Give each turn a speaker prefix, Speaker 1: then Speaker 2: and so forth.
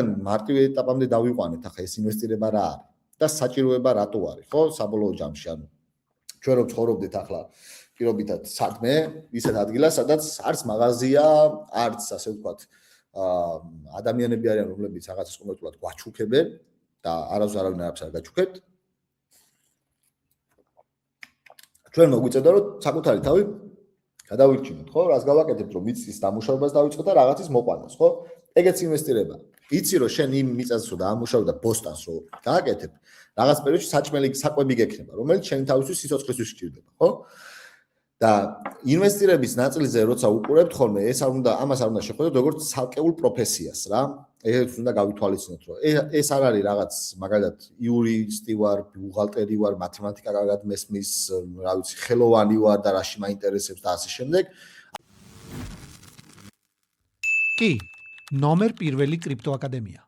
Speaker 1: მარტივი ეტაპამდე დავიყვანეთ ახლა ეს ინვესტირება რა არის და საჭიროება რატო არის, ხო? საბოლოო ჯამში, ანუ ჩვენ რომ ცხოვრობდით ახლა პირობითად სადმე, ისეთ ადგილას, სადაც არც მაღაზია, არც ასე ვთქვათ, ადამიანები არიან, რომლებიც რაღაცას კონკრეტულად გვაჩუქებენ და არავის არ გაჩუქებთ. ჩვენ მოგვიწევდა რომ საკუთარი თავი გადავირჩინოთ, ხო? რას გავაკეთებთ, რომ მიწის დამუშავებას დავიწყოთ და რაღაცის მოყვანას, ხო? ეგეც ინვესტირება. იცი რომ შენ იმ მიწას რო დაამუშავებ და ბოსტანს რო გააკეთებ, რაღაც პერიოდში საჭმელი საკვები გექნება, რომელიც შენ თავისთვის სიცოცხლისთვის სჭირდება, ხო? და ინვესტირების ნაწილზე როცა უყურებთ ხოლმე, ამას არ უნდა შეხვდეთ როგორც ცალკეულ პროფესიას რა. ეს უნდა გავითვალისწინოთ, რომ ეს არ არის რაღაც მაგალითად იურისტი ვარ, ბუღალტერი ვარ, მათემატიკა კარგად მესმის, რა ვიცი, ხელოვანი ვარ და რაში მაინტერესებს და ასე შემდეგ.
Speaker 2: კი, ნომერ პირველი კრიპტო აკადემია.